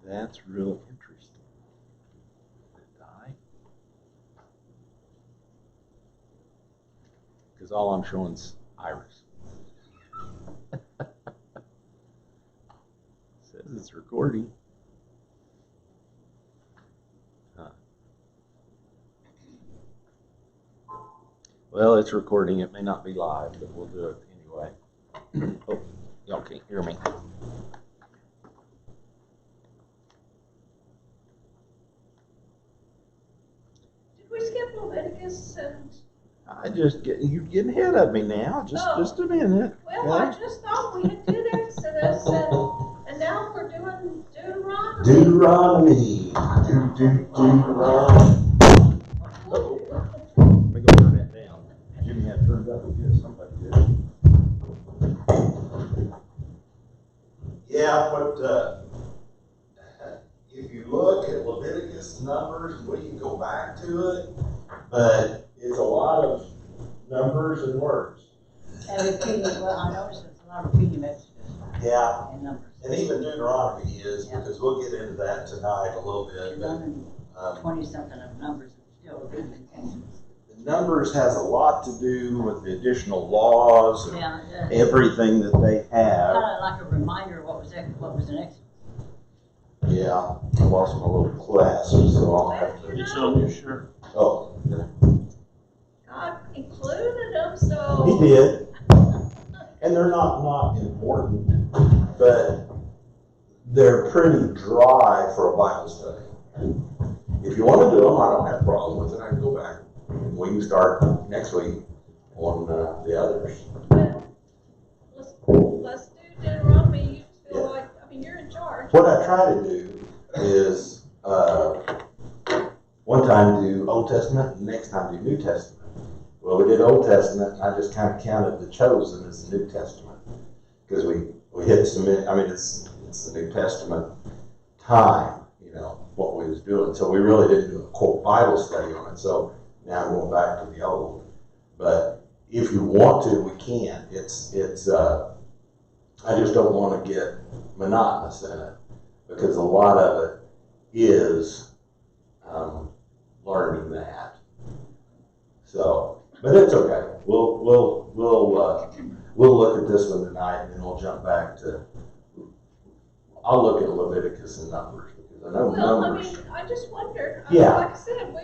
That's real interesting. Did it die? Because all I'm showing is iris. Says it's recording. Huh. Well, it's recording. It may not be live, but we'll do it anyway. Oh, y'all can't hear me. Did we skip Leviticus and? You're getting ahead of me now. Just a minute. Well, okay? I just thought we had did Exodus and now we're doing Deuteronomy. Deuteronomy. Deuteronomy. Oh, let me go turn that down. Jimmy had turned up again. Somebody did. Yeah, but if you look at Leviticus, Numbers, we can go back to it, but it's a lot of numbers and words. And repeating, well, I noticed it's a lot of repeating Exodus. Yeah. And Numbers. And even Deuteronomy is, Yeah. because we'll get into that tonight a little bit. You're running But 20-something of Numbers and still repeating Exodus. Numbers has a lot to do with the additional laws and Yeah, everything that they have. kind of like a reminder of what was in Exodus. Yeah, I lost my little glasses, so I'll have to. It's on your shirt. Oh, God included them, so. he did. And they're not important, but they're pretty dry for a Bible study. If you want to do them, I don't have a problem with it. I can go back. We can start next week on the others. Well, let's do Deuteronomy. You just feel like, I mean, you're in charge. What I try to do is one time do Old Testament, and next time do New Testament. Well, we did Old Testament, and I just kind of counted the chosen as the New Testament because we hit some. I mean, it's the New Testament time, you know, what we was doing. So we really didn't do a quote Bible study on it. So now I'm going back to the old. But if you want to, we can. It's. I just don't want to get monotonous in it because a lot of it is learning that. So, but it's okay. We'll look at this one tonight, and then we'll jump back to. I'll look at Leviticus and Numbers because I know Well, Numbers. I mean, I just wondered. Yeah. Like I said, we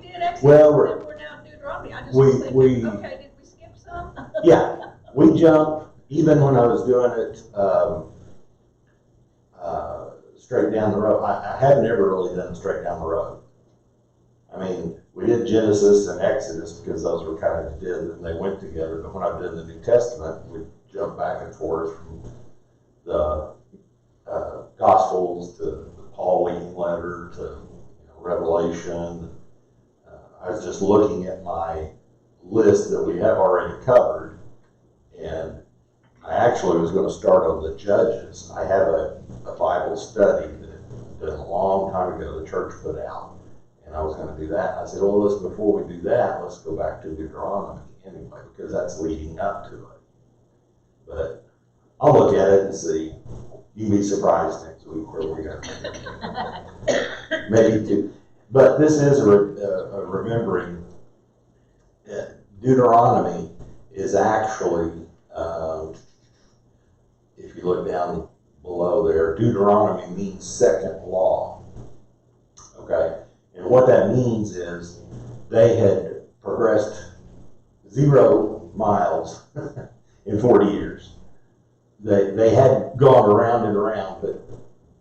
did Exodus, Well, and we're now in Deuteronomy. I just we- was thinking, we- okay, did we skip some? Yeah, we jump. Even when I was doing it straight down the road, I had never really done straight down the road. I mean, we did Genesis and Exodus because those were kind of did and they went together. But when I did the New Testament, we jumped back and forth from the Gospels to the Pauline letter to Revelation. I was just looking at my list that we have already covered, and I actually was going to start on the Judges. I have a Bible study that a long time ago the church put out, and I was going to do that. I said, well, before we do that, let's go back to Deuteronomy anyway, because that's leading up to it. But I'll look at it and see. You can be surprised next week where we're going to maybe two. But this is a remembering. Deuteronomy is actually, if you look down below there, Deuteronomy means second law. Okay? And what that means is they had progressed 0 miles in 40 years. They had gone around and around, but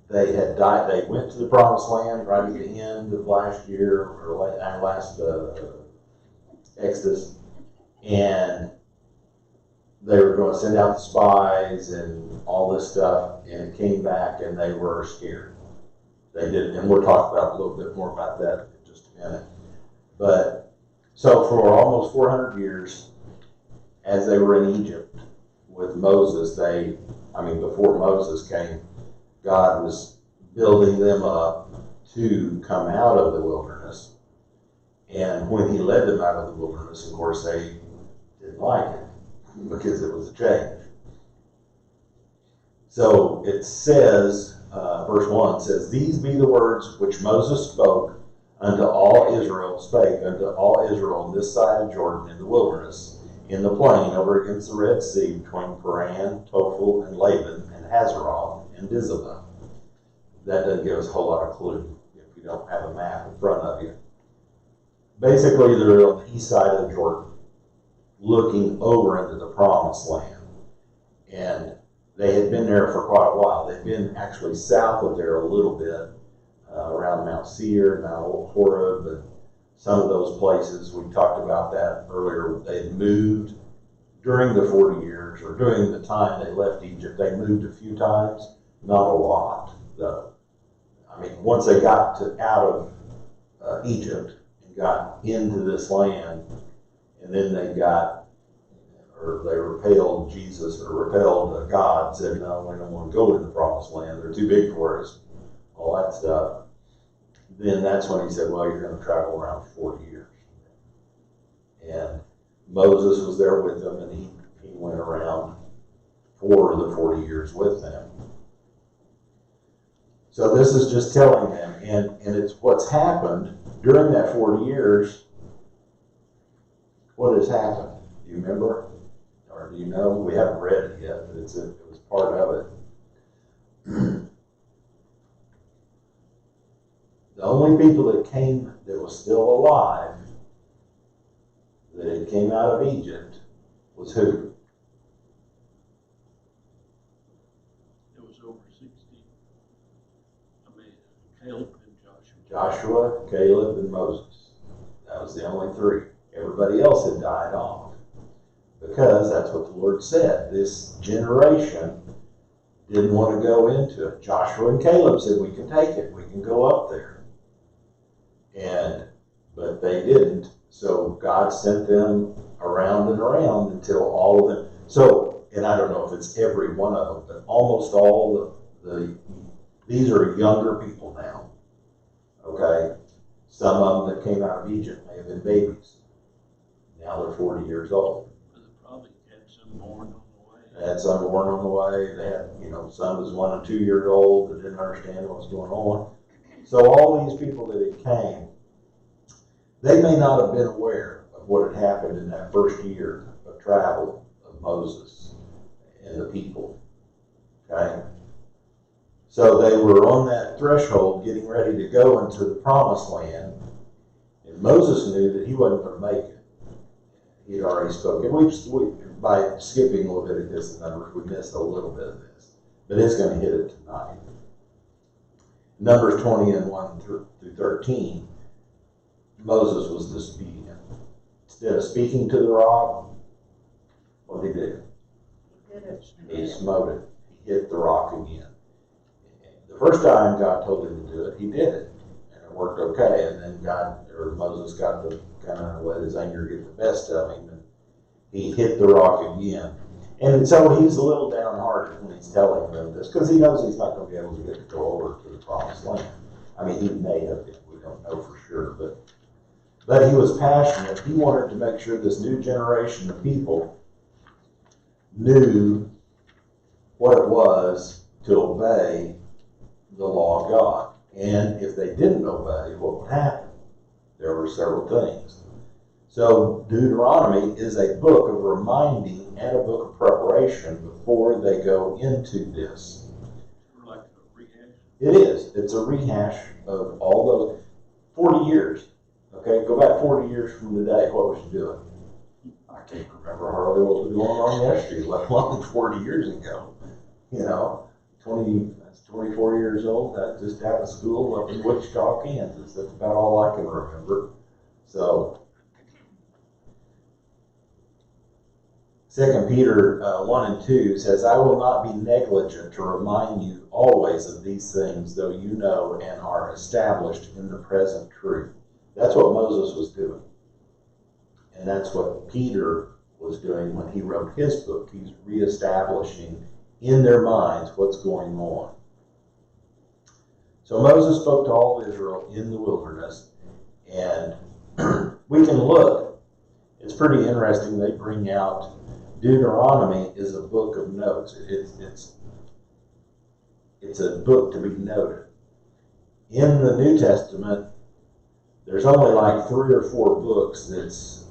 they had died. They went to the promised land right at the end of last year, or last Exodus, and they were going to send out the spies and all this stuff, and it came back and they were scared. They did, and we'll talk about a little bit more about that in just a minute. But so for almost 400 years, as they were in Egypt with Moses, before Moses came, God was building them up to come out of the wilderness. And when he led them out of the wilderness, of course, they didn't like it because it was a change. So it says, verse 1 says, "These be the words which Moses spoke unto all Israel, spake unto all Israel on this side of Jordan in the wilderness, in the plain over against the Red Sea, between Paran, Tophel, and Laban, and Hazeroth, and Dizabah." That doesn't give us a whole lot of clue if you don't have a map in front of you. Basically, they're on the east side of Jordan, looking over into the promised land. And they had been there for quite a while. They'd been actually south of there a little bit, around Mount Seir, Mount Horeb, and some of those places. We talked about that earlier. They moved during the 40 years, or during the time they left Egypt. They moved a few times, not a lot, though. I mean, once they got out of Egypt and got into this land, and then they repelled Jesus, or repelled God, said, "No, we don't want to go in the promised land. They're too big for us," all that stuff. Then that's when he said, "Well, you're going to travel around 40 years. And Moses was there with them, and he went around for the 40 years with them. So this is just telling them, and it's what's happened during that 40 years. What has happened? Do you remember? Or do you know? We haven't read it yet, but it was part of it. The only people that came that was still alive, that had came out of Egypt, was who? It was over 60. I mean, Caleb and Joshua. Joshua, Caleb, and Moses. That was the only three. Everybody else had died off. Because that's what the Lord said. This generation didn't want to go into it. Joshua and Caleb said, "We can take it. We can go up there." But they didn't. So God sent them around and around until all of them. So, and I don't know if it's every one of them, but almost all these are younger people now. Okay? Some of them that came out of Egypt may have been babies. Now they're 40 years old. But they probably had some born on the way. They had some born on the way. They had, some was 1 and 2 years old that didn't understand what was going on. So all these people that had came, they may not have been aware of what had happened in that first year of travel of Moses and the people. Okay? So they were on that threshold getting ready to go into the promised land, and Moses knew that he wasn't going to make it. He had already spoken. By skipping a little bit of this numbers, we missed a little bit of this, but it's going to hit it tonight. Numbers 20 and 1 through 13, Moses was disobedient. Instead of speaking to the rock, what did he do? He smote it. He hit the rock again. The first time God told him to do it, he did it, and it worked okay. And then Moses got to kind of let his anger get the best of him, and he hit the rock again. And so he's a little downhearted when he's telling them this, because he knows he's not going to be able to get to go over to the promised land. I mean, he may have been. We don't know for sure, but he was passionate. He wanted to make sure this new generation of people knew what it was to obey the law of God. And if they didn't obey, what would happen? There were several things. So Deuteronomy is a book of reminding and a book of preparation before they go into this. Like a rehash. It is. It's a rehash of all those 40 years. Okay, go back 40 years from today. What was you doing? I can't remember hardly what was going on yesterday, let alone 40 years ago. 24 years old. I just out of school up in Wichita, Kansas. That's about all I can remember. So, 2 Peter 1 and 2 says, "I will not be negligent to remind you always of these things, though you know and are established in the present truth." That's what Moses was doing. And that's what Peter was doing when he wrote his book. He's reestablishing in their minds what's going on. So Moses spoke to all of Israel in the wilderness, and we can look. It's pretty interesting. They bring out Deuteronomy is a book of notes. it's a book to be noted. In the New Testament, there's only like 3 or 4 books that's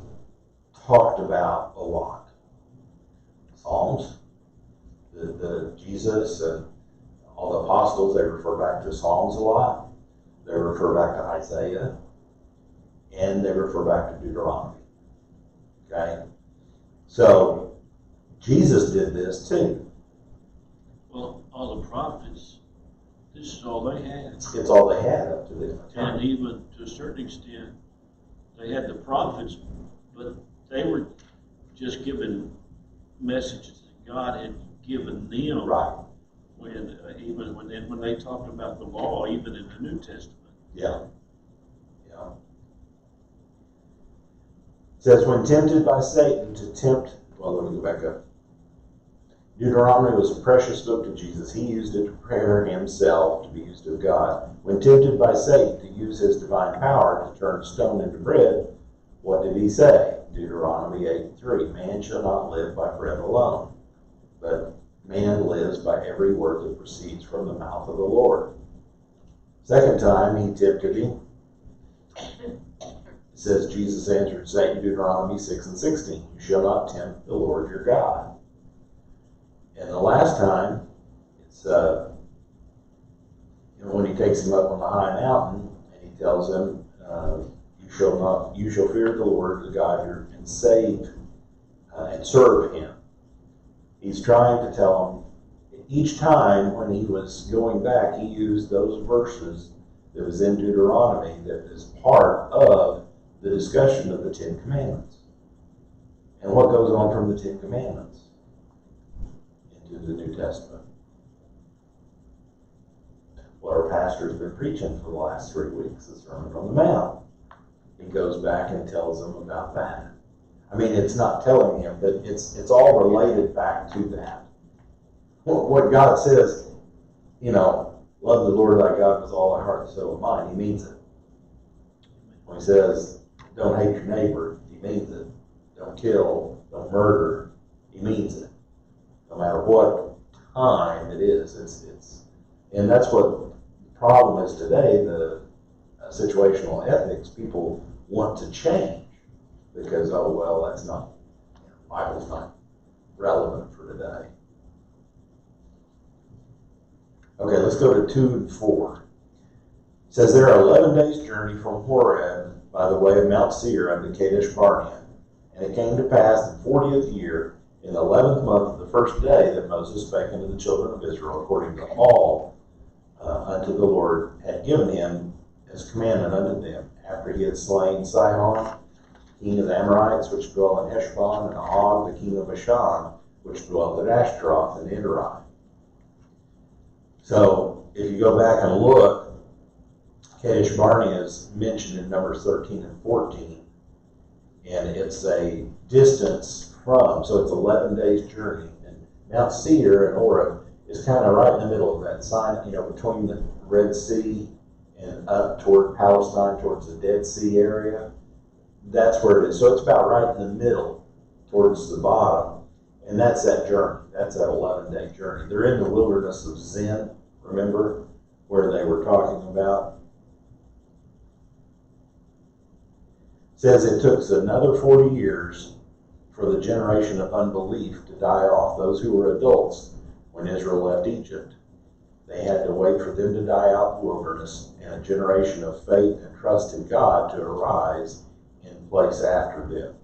talked about a lot. Psalms, the Jesus and all the apostles, they refer back to Psalms a lot. They refer back to Isaiah, and they refer back to Deuteronomy. Okay? So, Jesus did this too. Well, all the prophets, this is all they had. It's all they had up to this time. And even to a certain extent, they had the prophets, but they were just given messages that God had given them. Right. When they talked about the law, even in the New Testament. Yeah. Yeah. It says, when tempted by Satan to tempt, well, let me go back up. Deuteronomy was a precious book to Jesus. He used it to prepare himself to be used of God. When tempted by Satan to use his divine power to turn stone into bread, what did he say? Deuteronomy 8:3, man shall not live by bread alone, but man lives by every word that proceeds from the mouth of the Lord. Second time he tempted him. It says, Jesus answered Satan, Deuteronomy 6:16, you shall not tempt the Lord your God. And the last time, it's when he takes him up on the high mountain, and he tells him, you shall fear the Lord the God and save and serve him. He's trying to tell him, each time when he was going back, he used those verses that was in Deuteronomy that is part of the discussion of the 10 Commandments. And what goes on from the 10 Commandments into the New Testament? What our pastor's been preaching for the last 3 weeks, the Sermon on the Mount. He goes back and tells them about that. I mean, it's not telling him, but it's all related back to that. What God says, love the Lord thy God with all thy heart, soul, and mind, he means it. When he says, don't hate your neighbor, he means it. Don't kill, don't murder, he means it. No matter what time it is, and that's what the problem is today, the situational ethics. People want to change because, that's not, Bible's not relevant for today. Okay, let's go to 2 and 4. It says, there are 11 days' journey from Horeb by the way of Mount Seir unto Kadesh Barnea. And it came to pass the 40th year, in the 11th month of the first day, that Moses spake unto the children of Israel according to all unto the Lord had given him as commandment unto them, after he had slain Sihon, king of the Amorites, which dwelt in Heshbon, and Og, the king of Bashan, which dwelt at Ashtaroth and Edrei. So, if you go back and look, Kadesh Barnea is mentioned in Numbers 13 and 14, and it's a distance from, so it's 11 days journey. And Mount Seir and Horeb is kind of right in the middle of that sign, between the Red Sea and up toward Palestine, towards the Dead Sea area. That's where it is. So it's about right in the middle, towards the bottom. And that's that journey. That's that 11-day journey. They're in the wilderness of Zin, remember, where they were talking about. It says it took another 40 years for the generation of unbelief to die off, those who were adults when Israel left Egypt. They had to wait for them to die out in the wilderness, and a generation of faith and trust in God to arise in place after them.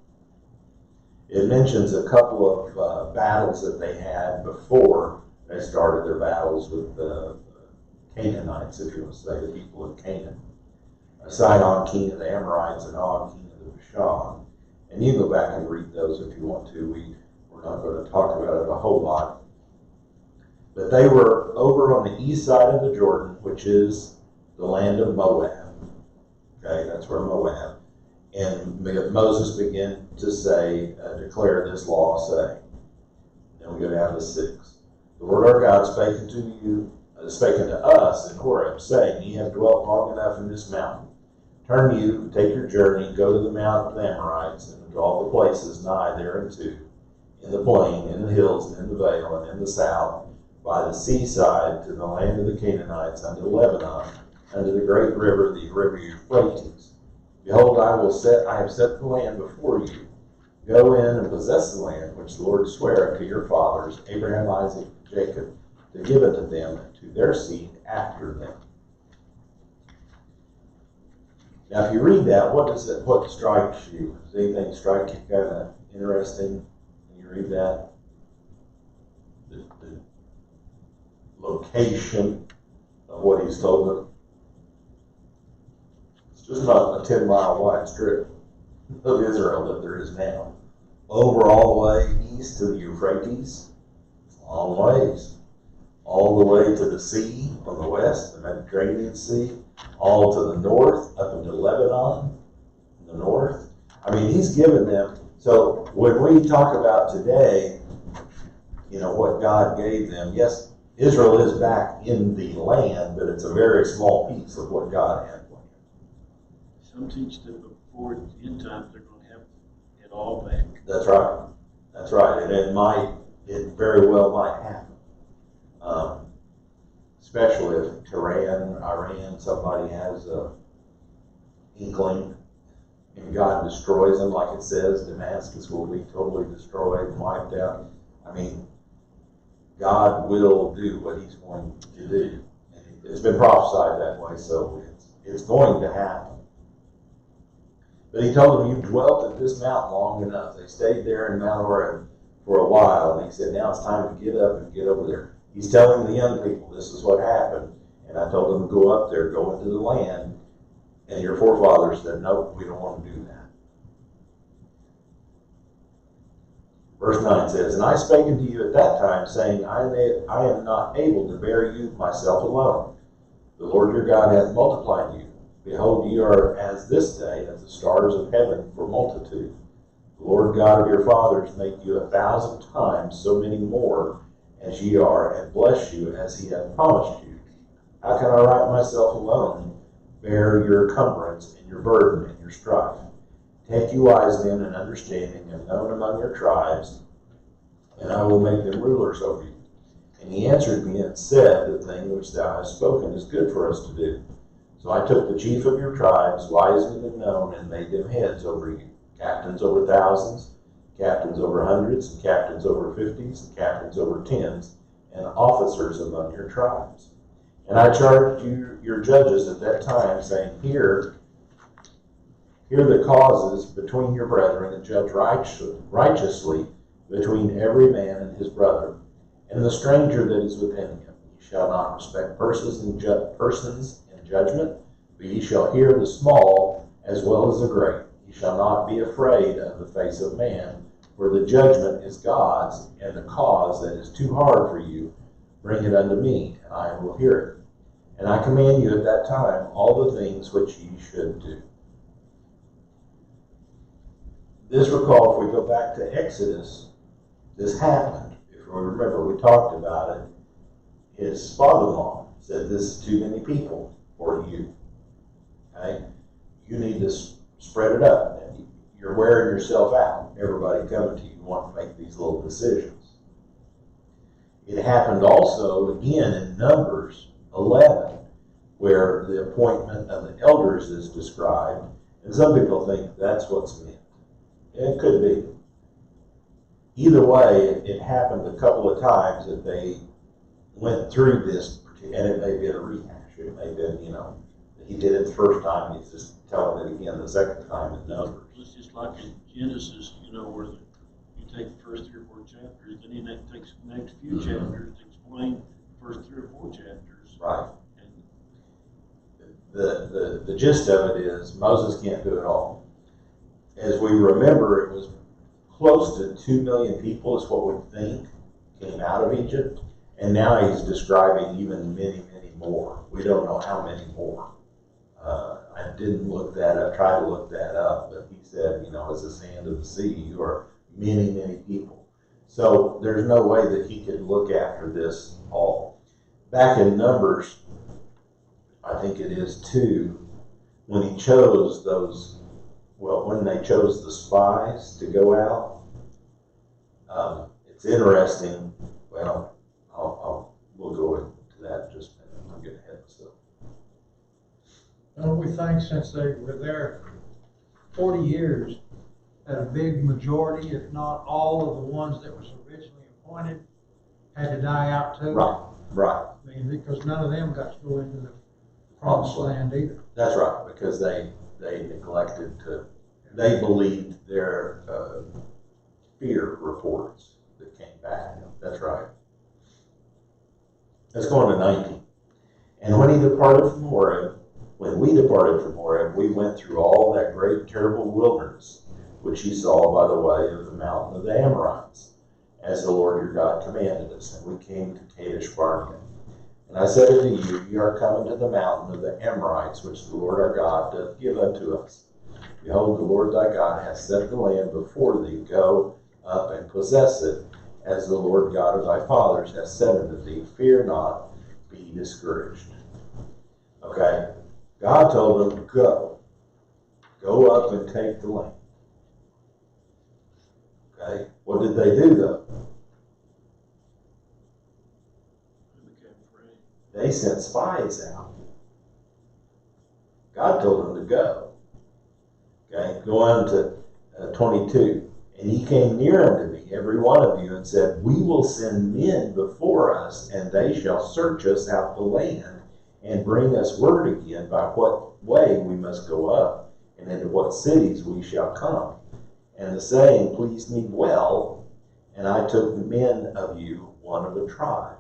It mentions a couple of battles that they had before they started their battles with the Canaanites, if you want to say the people of Canaan. Sihon, king of the Amorites, and Og, king of the Bashan. And you go back and read those if you want to. We're not going to talk about it a whole lot. But they were over on the east side of the Jordan, which is the land of Moab. Okay, that's where Moab. And Moses began to say, declare this law, saying. Then we go down to 6. The Lord our God spake unto us in Horeb, saying, Ye have dwelt long enough in this mountain. Turn you, take your journey, go to the mount of the Amorites, and to all the places nigh thereunto, in the plain, in the hills, and in the vale, and in the south, by the seaside to the land of the Canaanites, unto Lebanon, unto the great river, the river Euphrates. Behold, I have set the land before you. Go in and possess the land which the Lord sware unto your fathers, Abraham, Isaac, and Jacob, to give it to them and to their seed after them. Now, if you read that, what strikes you? Does anything strike you kind of interesting when you read that? The location of what he's told them. It's just not a 10-mile wide strip of Israel that there is now. Over all the way east to the Euphrates, long ways. All the way to the sea on the west, the Mediterranean Sea, all to the north, up into Lebanon, in the north. I mean, he's given them. So when we talk about today, what God gave them, yes, Israel is back in the land, but it's a very small piece of what God had planned. Some teach that before the end times they're going to have it all back. That's right. That's right. And it very well might happen. Especially if Iran, somebody has an inkling and God destroys them, like it says, Damascus will be totally destroyed and wiped out. I mean, God will do what he's going to do. And it's been prophesied that way, so it's going to happen. But he told them, you've dwelt at this mountain long enough. They stayed there in Mount Horeb for a while, and he said, now it's time to get up and get over there. He's telling the young people, this is what happened. And I told them to go up there, go into the land. And your forefathers said, no, we don't want to do that. Verse 9 says, and I spake unto you at that time, saying, I am not able to bear you myself alone. The Lord your God hath multiplied you. Behold, ye are as this day, as the stars of heaven for multitude. The Lord God of your fathers make you 1,000 times so many more as ye are, and bless you as he hath promised you. How can I right myself alone bear your cumbrance and your burden and your strife? Take you wise men and understanding and known among your tribes, and I will make them rulers over you. And he answered me and said, the thing which thou hast spoken is good for us to do. So I took the chief of your tribes, wise men and known, and made them heads over you, captains over thousands, captains over hundreds, and captains over 50s, and captains over 10s, and officers among your tribes. And I charged you, your judges at that time, saying, Hear the causes between your brethren, and judge righteously between every man and his brother, and the stranger that is within him. Ye shall not respect persons in judgment, but ye shall hear the small as well as the great. Ye shall not be afraid of the face of man, for the judgment is God's, and the cause that is too hard for you, bring it unto me, and I will hear it. And I command you at that time all the things which ye should do. This, recall, if we go back to Exodus, this happened. If we remember, we talked about it. His father-in-law said, this is too many people for you. Okay? You need to spread it up. You're wearing yourself out. Everybody coming to you want to make these little decisions. It happened also again in Numbers 11, where the appointment of the elders is described, and some people think that's what's meant. It could be. Either way, it happened a couple of times that they went through this, and it may be a rehash. It may be, he did it the first time, he's just telling it again the second time in Numbers. It's just like in Genesis, where you take the first 3 or 4 chapters, and then that takes the next few chapters to explain the first 3 or 4 chapters. Right. And the gist of it is Moses can't do it all. As we remember, it was close to 2 million people is what we think came out of Egypt. And now he's describing even many, many more. We don't know how many more. I didn't look that up, tried to look that up, but he said, as the sand of the sea, you are many, many people. So there's no way that he could look after this all. Back in Numbers, I think it is 2, when he chose when they chose the spies to go out, it's interesting. Well, I'll that, just I'm getting ahead of myself. Don't we think since they were there 40 years, that a big majority, if not all of the ones that was originally appointed, had to die out too? Right. I mean, because none of them got to go into the promised land either. That's right, because they neglected to, they believed their fear reports that came back. That's right. Let's go on to 19. And when we departed from Moab, we went through all that great and terrible wilderness, which ye saw by the way of the mountain of the Amorites, as the Lord your God commanded us. And we came to Kadesh Barnea. And I said unto you, ye are coming to the mountain of the Amorites, which the Lord our God doth give unto us. Behold, the Lord thy God hath set the land before thee. Go up and possess it, as the Lord God of thy fathers hath said unto thee. Fear not, be discouraged. Okay? God told them, go. Go up and take the land. Okay? What did they do though? They sent spies out. God told them to go. Okay? Go on to 22. And he came near unto me, every one of you, and said, we will send men before us, and they shall search us out the land, and bring us word again by what way we must go up, and into what cities we shall come. And the saying pleased me well, and I took men of you, one of a tribe.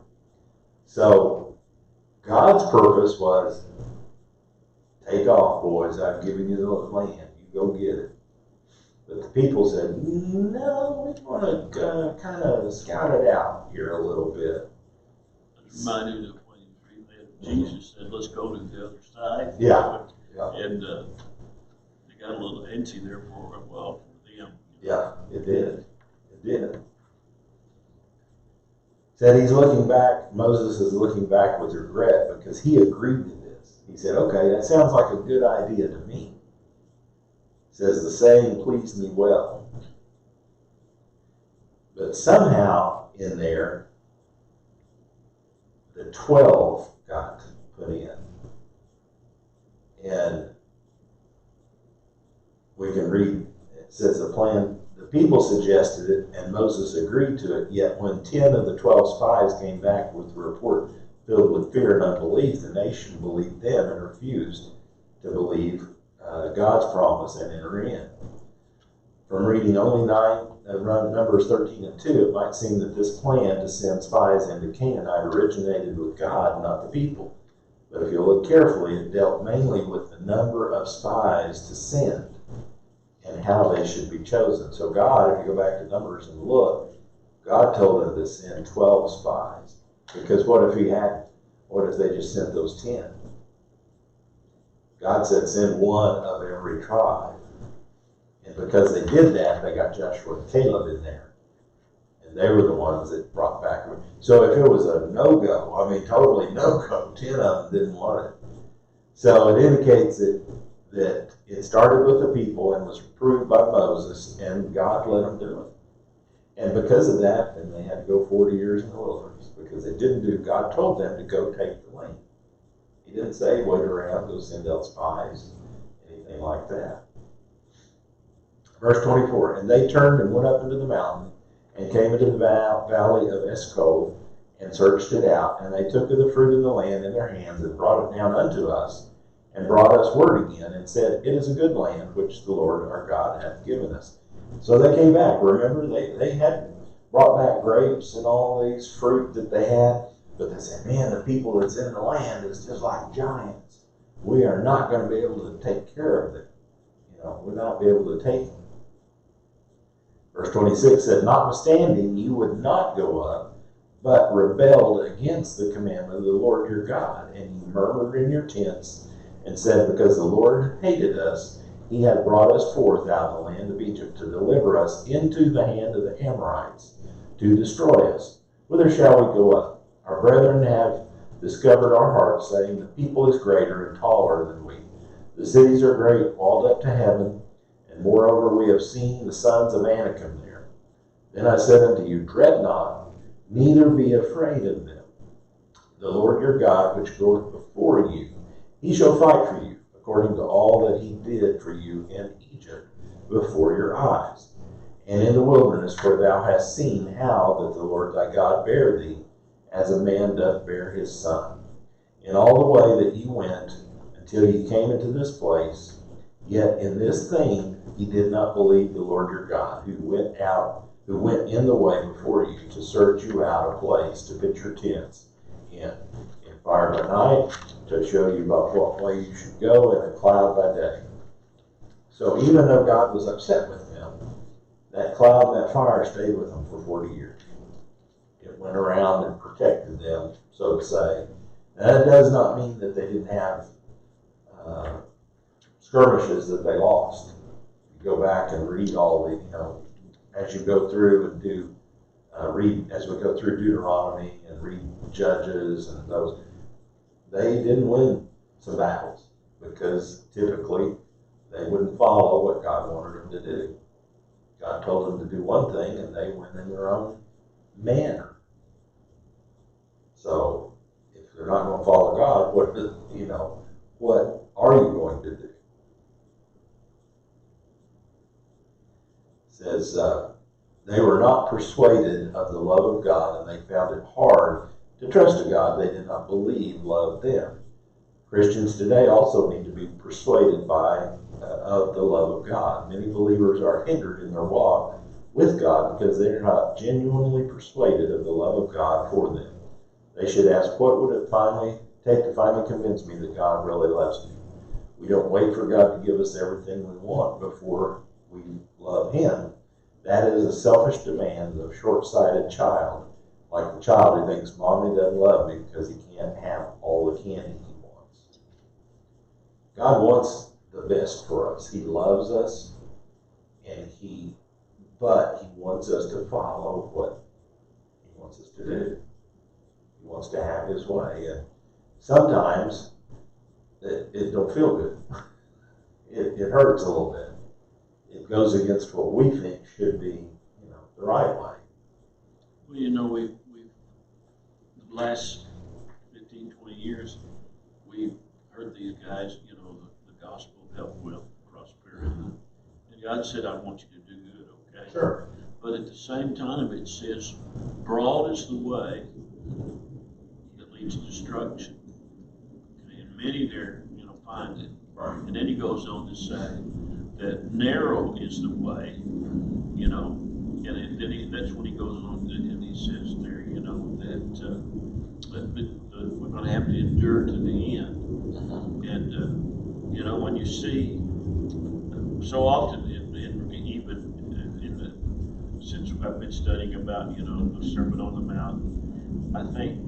So God's purpose was, take off, boys, I've given you the land, you go get it. But the people said, no, we want to kind of scout it out here a little bit. It reminded me of when Jesus said, let's go to the other side. Yeah. And they got a little antsy there for them. Yeah, it did. It did. Said he's looking back, Moses is looking back with regret because he agreed to this. He said, okay, that sounds like a good idea to me. Says the saying pleased me well. But somehow in there, the 12 got put in. And we can read, it says the people suggested it and Moses agreed to it, yet when 10 of the 12 spies came back with a report filled with fear and unbelief, the nation believed them and refused to believe God's promise and enter in. From reading only Numbers 13 and 2, it might seem that this plan to send spies into Canaanite originated with God, not the people. But if you look carefully, it dealt mainly with the number of spies to send and how they should be chosen. So God, if you go back to Numbers and look, God told them to send 12 spies. Because what if they just sent those 10? God said, send one of every tribe. And because they did that, they got Joshua and Caleb in there. And they were the ones that brought back. So if it was a no-go, totally no-go, 10 of them didn't want it. So it indicates that it started with the people and was approved by Moses, and God let them do it. And because of that, then they had to go 40 years in the wilderness, because they didn't do, God told them to go take the land. He didn't say wait around, go send out spies, anything like that. Verse 24, and they turned and went up into the mountain and came into the valley of Eshcol and searched it out. And they took of the fruit of the land in their hands and brought it down unto us and brought us word again and said, it is a good land which the Lord our God hath given us. So they came back. Remember, they had brought back grapes and all these fruit that they had. But they said, man, the people that's in the land is just like giants. We are not going to be able to take care of them. We'll not be able to take them. Verse 26 said, notwithstanding, you would not go up, but rebelled against the commandment of the Lord your God. And you murmured in your tents and said, because the Lord hated us, he hath brought us forth out of the land of Egypt to deliver us into the hand of the Amorites, to destroy us. Whither shall we go up? Our brethren have discovered our hearts, saying, the people is greater and taller than we. The cities are great, walled up to heaven, and moreover we have seen the sons of Anakim there. Then I said unto you, dread not, neither be afraid of them. the Lord your God, which goeth before you. He shall fight for you, according to all that he did for you in Egypt before your eyes, and in the wilderness, where thou hast seen how that the Lord thy God bare thee, as a man doth bear his son. In all the way that ye went, until ye came into this place, yet in this thing ye did not believe the Lord your God, who went in the way before you to search you out a place to pitch your tents in fire by night, to show you about what way you should go, and a cloud by day. So even though God was upset with them, that cloud and that fire stayed with them for 40 years. It went around and protected them, so to say. And that does not mean that they didn't have skirmishes that they lost. You go back and read all the, as you go through and do, as we go through Deuteronomy and read Judges and those, they didn't win some battles because typically they wouldn't follow what God wanted them to do. God told them to do one thing and they went in their own manner. So if they're not going to follow God, what are you going to do? It says, they were not persuaded of the love of God, and they found it hard to trust a God they did not believe loved them. Christians today also need to be persuaded of the love of God. Many believers are hindered in their walk with God because they are not genuinely persuaded of the love of God for them. They should ask, what would it take to finally convince me that God really loves me? We don't wait for God to give us everything we want before we love Him. That is a selfish demand of a short-sighted child, like the child who thinks mommy doesn't love me because he can't have all the candy he wants. God wants the best for us. He loves us, but He wants us to follow what He wants us to do. He wants to have His way, and sometimes it don't feel good. It hurts a little bit. It goes against what we think should be, the right way. Well, we've the last 15, 20 years, we've heard these guys, the gospel of health, wealth, prosperity. And God said, I want you to do good, okay? Sure. But at the same time, it says, broad is the way that leads to destruction. Okay? And many there, find it. Right. And then he goes on to say that narrow is the way, and that's when he goes on and he says there, that we're going to have to endure to the end. And, when you see, so often, since I've been studying about, the Sermon on the Mount, I think,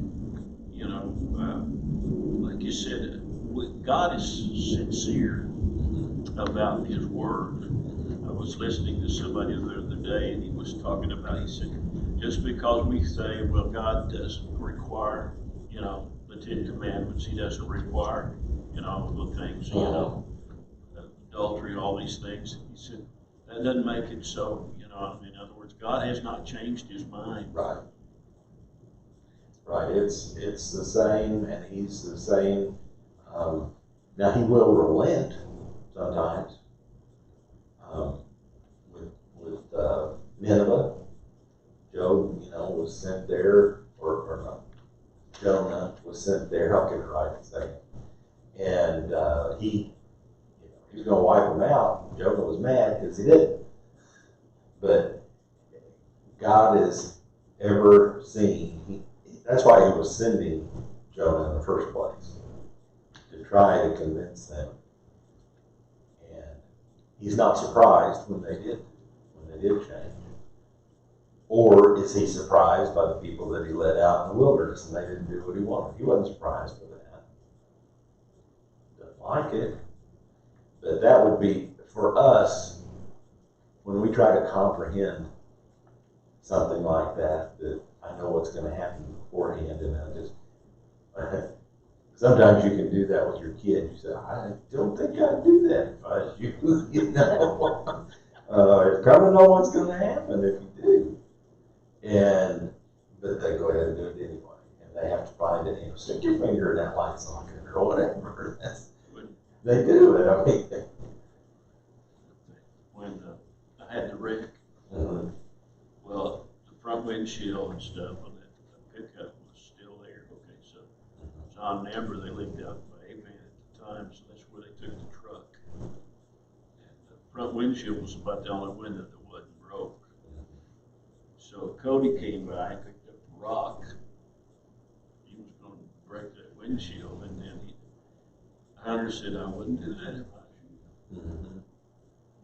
like you said, God is sincere about His Word. I was listening to somebody the other day, and he was talking about, he said, just because we say, well, God doesn't require, the 10 Commandments, He doesn't require, the things, adultery, all these things. He said, that doesn't make it so, in other words, God has not changed His mind. Right. Right. It's the same, and He's the same. Now He will relent sometimes. With Nineveh, Job, was sent there, or not. Jonah was sent there. I'll get it right in a second. And he was going to wipe them out. Jonah was mad because he didn't. But God is ever seeing. That's why He was sending Jonah in the first place, to try to convince them. And He's not surprised when they did change. Or is He surprised by the people that He led out in the wilderness and they didn't do what He wanted? He wasn't surprised by that. Doesn't like it. But that would be, for us, when we try to comprehend something like that I know what's going to happen beforehand, and I just, sometimes you can do that with your kid. You say, I don't think I'd do that if I was you. It's kind of know what's going to happen if you do. But they go ahead and do it anyway. And and they have to find it, stick your finger in that light socket or whatever. They do it, I mean. When I had the wreck, Mhm. well, the front windshield and stuff on that pickup was still there. Okay, so John and Amber, they lived out by Amen at the time, so that's where they took the truck. And the front windshield was about the only window that wasn't broke. So Cody came by and picked up a rock. He was going to break that windshield, and then Hunter said, I wouldn't do that if I was you. Mhm.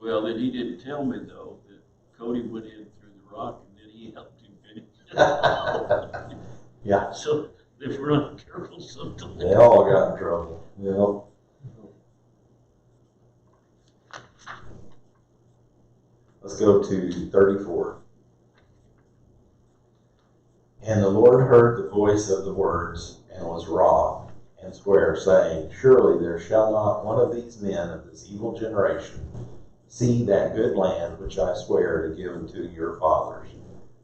Well, then he didn't tell me though that Cody went in through the rock and then he helped him finish. Yeah, So if we're uncareful sometimes. they all got in trouble, Let's go to 34. And the Lord heard the voice of the words, and was wroth, and sware, saying, Surely there shall not one of these men of this evil generation see that good land which I swear to give unto your fathers,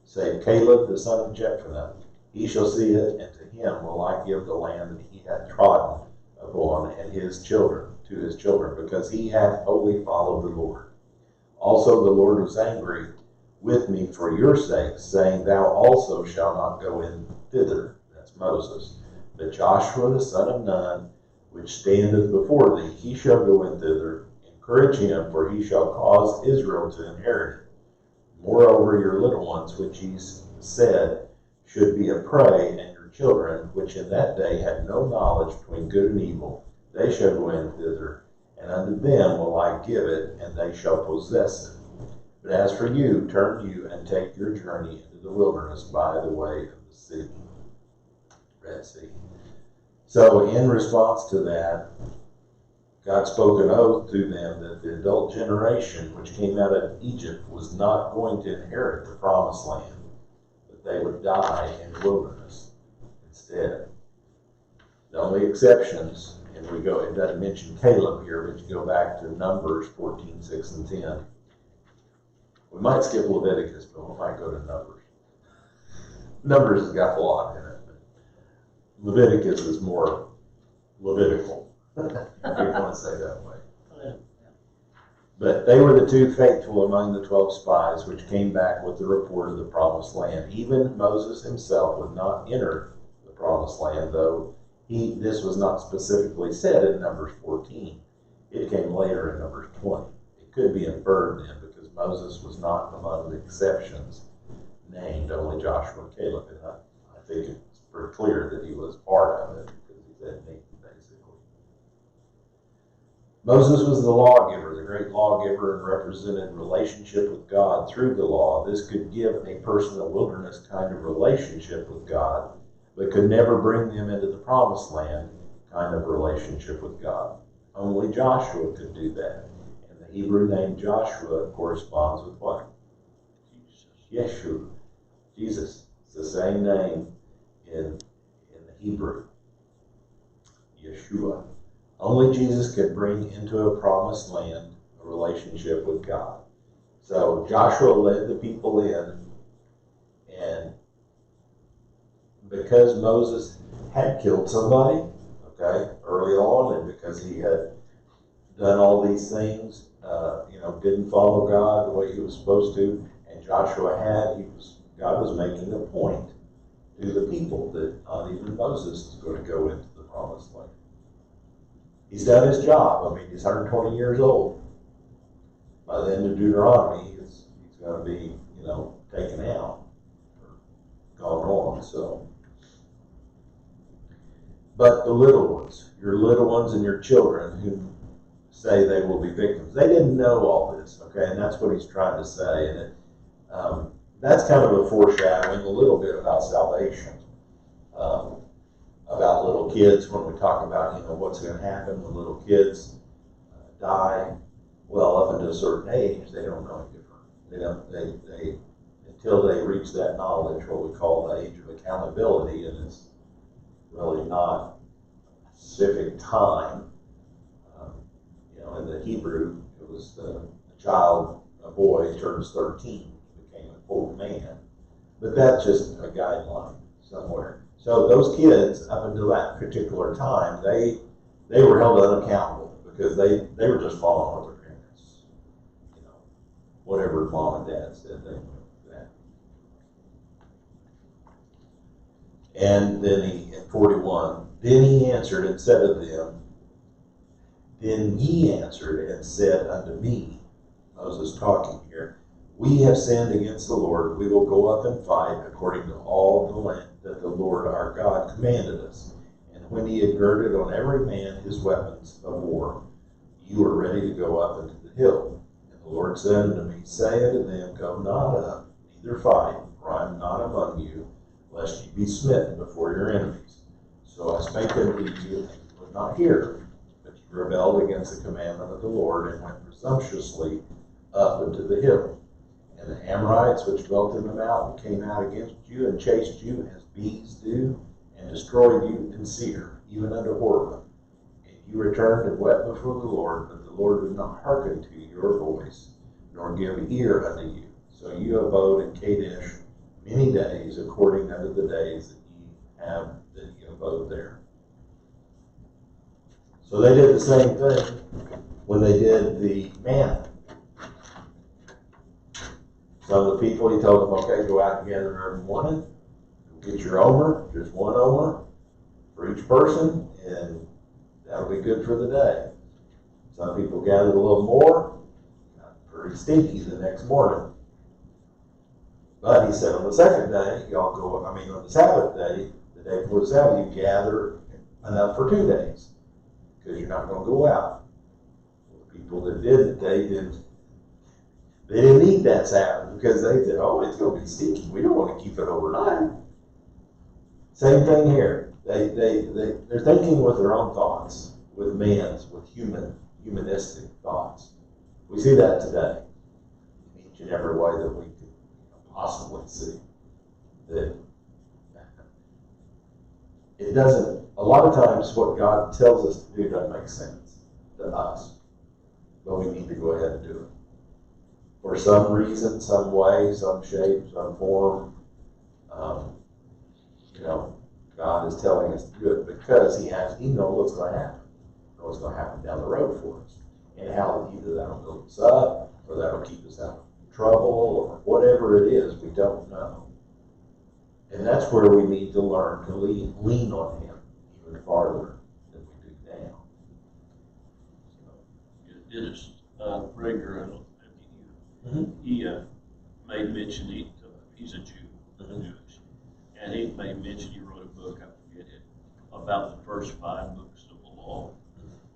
save Caleb the son of Jephunneh. He shall see it, and to him will I give the land that he hath trodden upon, and his children, to his children, because he hath wholly followed the Lord. Also the Lord was angry with me for your sakes, saying, Thou also shalt not go in thither. That's Moses. But Joshua the son of Nun, which standeth before thee, he shall go in thither. Encourage him, for he shall cause Israel to inherit it. Moreover, your little ones, which ye said should be a prey, and your children, which in that day had no knowledge between good and evil, they shall go in thither, and unto them will I give it, and they shall possess it. But as for you, turn you and take your journey into the wilderness by the way of the sea, Red Sea. So in response to that, God spoke an oath to them that the adult generation which came out of Egypt was not going to inherit the promised land, but they would die in the wilderness instead. The only exceptions, and it doesn't mention Caleb here, but you go back to Numbers 14, 6, and 10. We might skip Leviticus, but we might go to Numbers. Numbers has got a lot in it, but Leviticus is more Levitical, if you want to say that way. But they were the two faithful among the 12 spies, which came back with the report of the promised land. Even Moses himself would not enter the promised land, though this was not specifically said in Numbers 14. It came later in Numbers 20. It could be inferred then, because Moses was not among the exceptions named, only Joshua and Caleb. And I think it's pretty clear that he was part of it, because he said named, basically. Moses was the lawgiver, the great lawgiver, and represented relationship with God through the law. This could give a person a wilderness kind of relationship with God, but could never bring them into the promised land kind of relationship with God. Only Joshua could do that. And the Hebrew name Joshua corresponds with what? Yeshua. Jesus. It's the same name in the Hebrew. Yeshua. Only Jesus could bring into a promised land a relationship with God. So Joshua led the people in, and because Moses had killed somebody, early on, and because he had done all these things, didn't follow God the way he was supposed to, and Joshua God was making a point to the people that not even Moses is going to go into the promised land. He's done his job. I mean, he's 120 years old. By the end of Deuteronomy, he's going to be, taken out or gone on. So, but the little ones, your little ones and your children who say they will be victims, they didn't know all this, and that's what he's trying to say. And that's kind of a foreshadowing a little bit about salvation. About little kids, when we talk about, what's going to happen when little kids die. Well, up until a certain age, they don't know any different. They until they reach that knowledge, what we call the age of accountability, and it's really not a specific time. In the Hebrew, it was a boy turns 13, he became a full man. But that's just a guideline somewhere. So those kids, up until that particular time, they were held unaccountable because they were just following what their parents, you know, whatever mom and dad said they would that. And then in 41, then he answered and said to them, then ye answered and said unto me, Moses talking here, we have sinned against the Lord, we will go up and fight according to all the land that the Lord our God commanded us. And when he had girded on every man his weapons of war, you are ready to go up into the hill. And the Lord said unto me, say unto them, go not up, neither fight, for I am not among you, lest ye be smitten before your enemies. So I spake unto you, and you would not hear, but you rebelled against the commandment of the Lord, and went presumptuously up into the hill. And the Amorites which dwelt in the mountain came out against you, and chased you as bees do, and destroyed you in Seir, even unto Horeb. And you returned and wept before the Lord, but the Lord would not hearken to your voice, nor give ear unto you. So you abode in Kadesh many days, according unto the days that ye abode there. So they did the same thing when they did the manna. Some of the people, he told them, okay, go out together every morning, get your omer, just one omer for each person, and that'll be good for the day. Some people gathered a little more, got pretty stinky the next morning. But he said on the second day, on the Sabbath day, the day before the Sabbath, you gather enough for 2 days, because you're not going to go out. Well, the people that did it, they didn't eat that Sabbath because they said, oh, it's going to be stinky. We don't want to keep it overnight. Same thing here. They're thinking with their own thoughts, with humanistic thoughts. We see that today in each and every way that we could possibly see. That it doesn't, a lot of times what God tells us to do doesn't make sense to us, but we need to go ahead and do it. For some reason, some way, some shape, some form, God is telling us to do it because He knows what's going to happen. He knows what's going to happen down the road for us, and how either that'll build us up or that'll keep us out of trouble or whatever it is. We don't know, and that's where we need to learn to lean on Him even farther than we do now. Dennis Prager, I don't know if you he made mention, he's a Jew, Jewish, and he made mention, he wrote a book, I forget it, about the first 5 books of the law.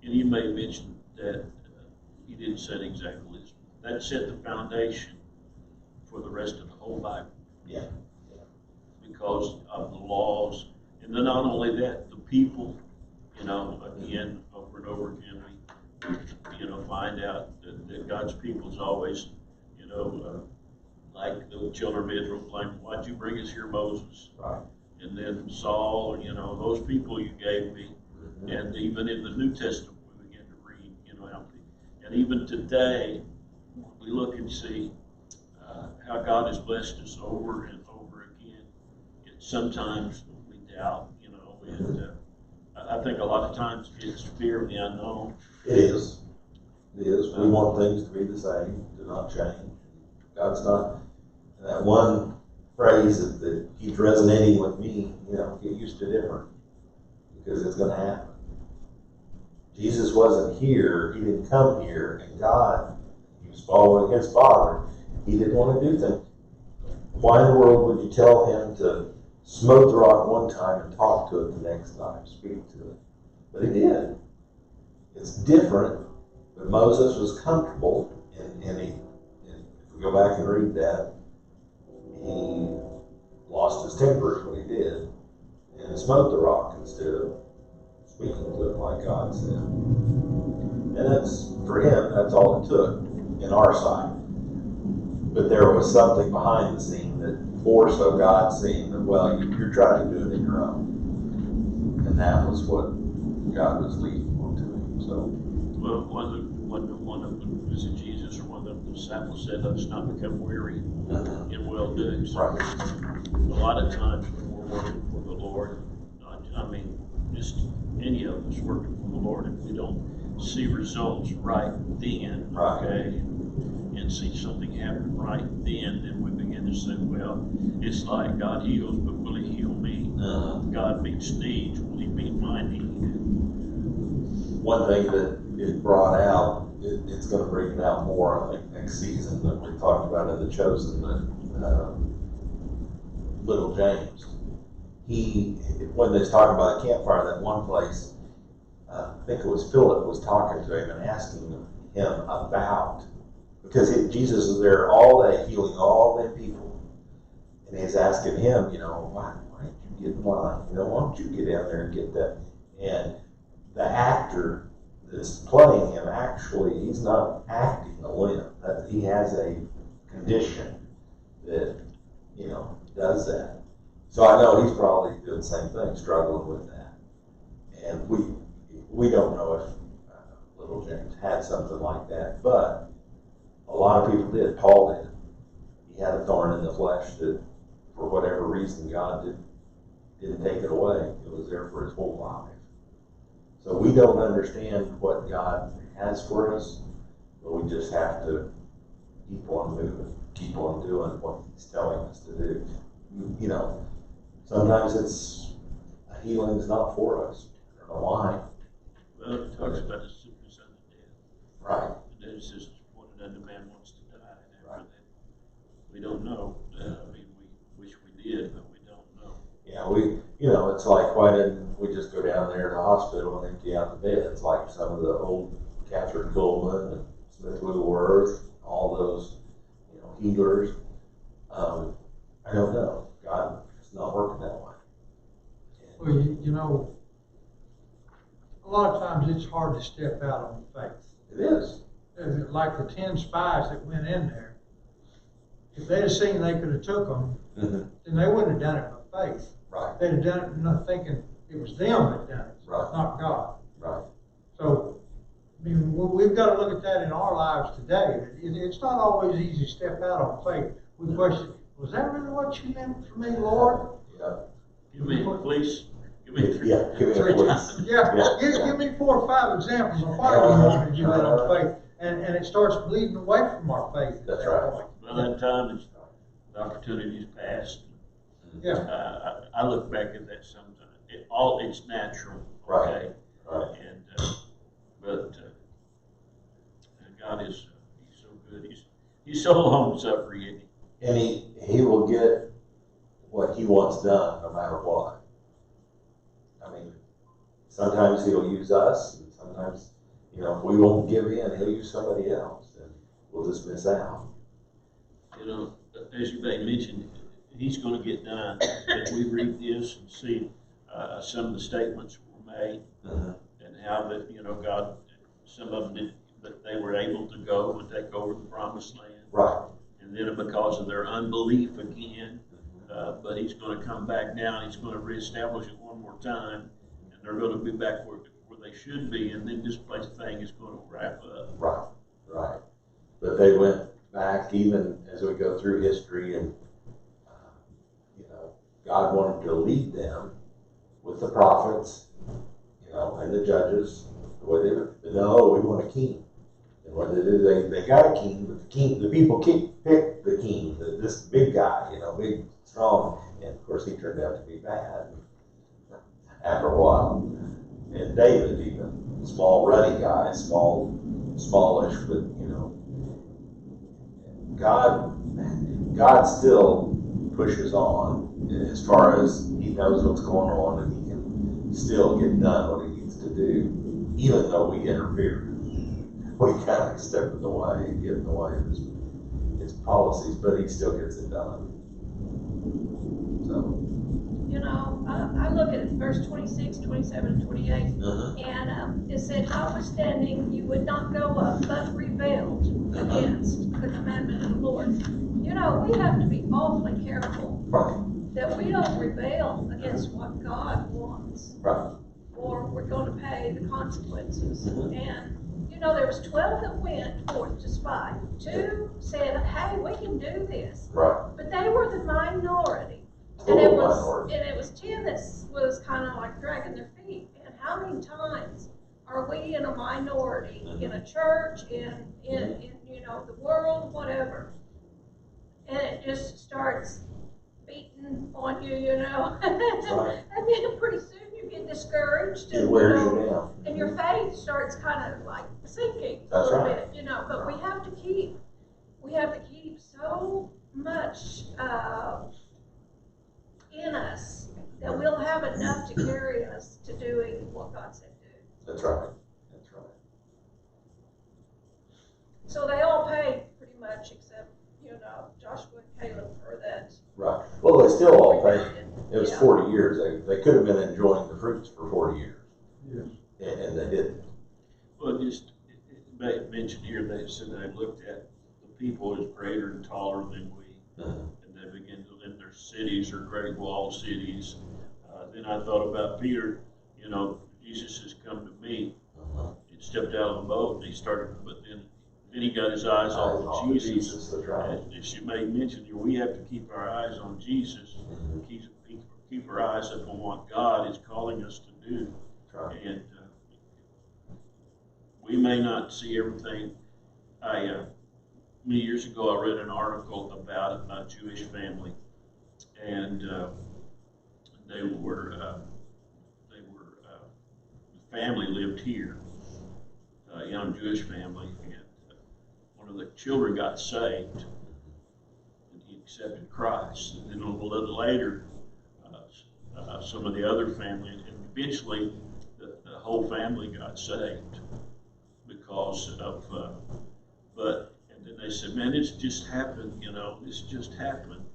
And he made mention that he didn't say it exactly this, that set the foundation for the rest of the whole Bible. Yeah. Because of the laws, and then not only that, the people, again, over and over again, we, find out that God's people is always, like the children of Israel claim, why'd you bring us here, Moses? Right. And then Saul, those people you gave me. Mm-hmm. And even in the New Testament, we begin to read, and even today, we look and see how God has blessed us over and over again. Sometimes we doubt, and I think a lot of times it's fear of the unknown. It is. It is. We want things to be the same, to not change. God's not. That one phrase that keeps resonating with me, get used to different, because it's going to happen. Jesus wasn't here. He didn't come here. And God, He was following His Father. He didn't want to do things. Why in the world would you tell Him to smote the rock one time and talk to it the next time, speak to it? But He did. It's different, but Moses was comfortable, and if we go back and read that, he lost his temper is what he did, and smote the rock instead of speaking to it like God said. And that's, for him, that's all it took in our sight. But there was something behind the scene that more so God seeing that, well, you're trying to do it in your own. And that was what God was leading on to him. So, well, one of them was it Jesus or one of the disciples said, let's not become weary in well doing. So right. a lot of times when we're working for the Lord, Lord, I mean, just any of us working for the Lord, if we don't see results right then, Right. okay, and see something happen right then we begin to say, well, it's like God heals, but will He heal me? God meets needs, will He meet my need? One thing that is brought out, it's gonna bring it out more, I think, next season, that we talked about in The Chosen, that, little James, when they was talking about the campfire, that one place, I think it was Philip was talking to him and asking him about, because Jesus was there all day healing all them people, and he's asking him, why didn't you get in line? Why don't you get down there and get that? And the actor that's playing him, actually, he's not acting a limb. That he has a condition that, does that. So I know he's probably doing the same thing, struggling with that. And we don't know if little James had something like that, but a lot of people did. Paul did. He had a thorn in the flesh that, for whatever reason, God didn't take it away. It was there for his whole life. So we don't understand what God has for us, but we just have to keep on moving, keep on doing what He's telling us to do. Sometimes it's healing's not for us. I don't know why. Well, it talks about the sickness and the death. Right. And then it says, it's appointed unto man wants to die, and after that, we don't know. We wish we did, but we don't know. Yeah, it's like, why didn't we just go down there to the hospital and empty out the beds, like some of the old Catherine Kuhlman and Smith Wigglesworth, all those, healers. I don't know. God is not working that way. Well, a lot of times it's hard to step out on faith. It is. Like the 10 spies that went in there, if they'd have seen they could have took them, then they wouldn't have done it by faith. Right. They'd have done it not thinking it was them that done it, Right. not God. Right. So, we've got to look at that in our lives today. It's not always easy to step out on faith. We question, was that really what you meant for me, Lord? Yeah. Give me, please, give me three. Yeah, give me three a times. please. Yeah, give me 4 or 5 examples of why we wanted to do that on faith. And it starts bleeding away from our faith at That's that right. point. By that time, the opportunity's passed. Yeah. I look back at that sometimes. It's natural, Right. okay? Right. But God is, He's so good. He's so long suffering, isn't He? And he will get what He wants done no matter what. Sometimes He'll use us, and sometimes, if we won't give in, He'll use somebody else, and we'll just miss out. As you mentioned, He's going to get done. If we read this and see some of the statements were made, and how that, God, some of them did, but they were able to go and take over the promised land. Right. And then because of their unbelief again, but He's going to come back down. He's going to reestablish it one more time, and they're going to be back where they should be. And then this place thing is going to wrap up. Right. Right. But they went back, even as we go through history, and God wanted to lead them with the prophets, and the judges. The way they were, no, we want a king. And what they did, they got a king, but the people picked the king, this big guy, big, strong, and of course he turned out to be bad after a while. And David, even small, ruddy guy, smallish, but God still pushes on as far as He knows what's going on, and He can still get done what He needs to do, even though we interfere. We kind of step in the way and get in the way of His policies, but He still gets it done. So. I look at verse 26, 27, and 28, and it said, notwithstanding, you would not go up, but rebelled against the commandment of the Lord. We have to be awfully careful that we don't rebel against what God wants, or we're going to pay the consequences. And there was 12 that went forth to spy. 2 said, hey, we can do this. Right. But they were the minority. And it Total was, minority. and it was 10 that was kind of like dragging their feet. And how many times are we in a minority, in a church, in you know, the world, whatever, and it just starts beating on you, you know? Right. And then pretty soon you get discouraged, It and, wears you know, you down. and your faith starts kind of like sinking a That's little right. bit, you know, but we have to keep so much, in us that we'll have enough to carry us to doing what God said do. That's right. That's right. So they all paid pretty much except, you know, Joshua and Caleb for that. Right. Well, they still all paid. It was Yeah. 40 years. They could have been enjoying the fruits for 40 years. Yes. And they didn't. Well, just, it mentioned here, they said they looked at the people as greater and taller than we. And they began to live in their cities or great walled cities. Then I thought about Peter, you know, Jesus has come to me. He stepped out of the boat and he started, but then he got his eyes off of Jesus. That's right. And as you may mention here, we have to keep our eyes on Jesus, keep our eyes up on what God is calling us to do. Right. And we may not see everything. Many years ago, I read an article about a Jewish family, and the family lived here, a young Jewish family, and one of the children got saved, and he accepted Christ. And then a little later, some of the other family, and eventually the whole family got saved because of, and then they said, man, it's just happened, you know, this just happened.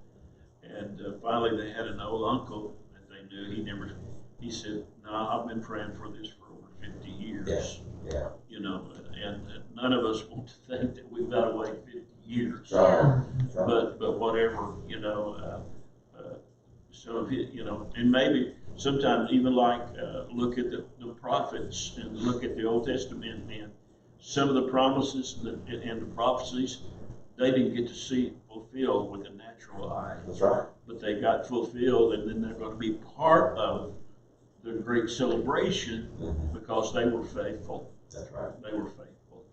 And finally they had an old uncle that they knew. He said, no, I've been praying for this for over 50 years. Yeah. You know, and none of us want to think that we've got to wait 50 years. Right. But whatever, you know, so if it, you know, and maybe sometimes even like look at the prophets and look at the Old Testament, and some of the promises and the prophecies, they didn't get to see fulfilled with the natural eye. That's right. But they got fulfilled, and then they're going to be part of the great celebration because they were faithful. That's right. They were faithful.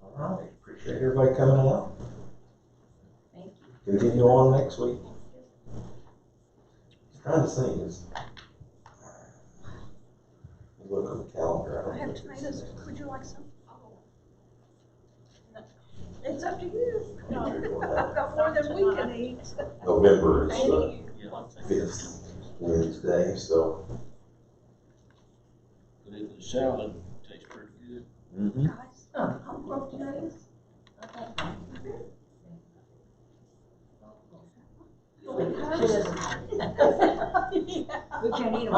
All right. Appreciate everybody coming out. Thank you. Continue on next week. I'm trying to think. Look on the calendar. I have tomatoes. Would you like some? Oh. No. It's up to you. No. I've got more than we can eat. November is Thank the you. Yeah. 5th Wednesday, so. But the salad tastes pretty good. Guys, I'm broke tomatoes. We can't eat them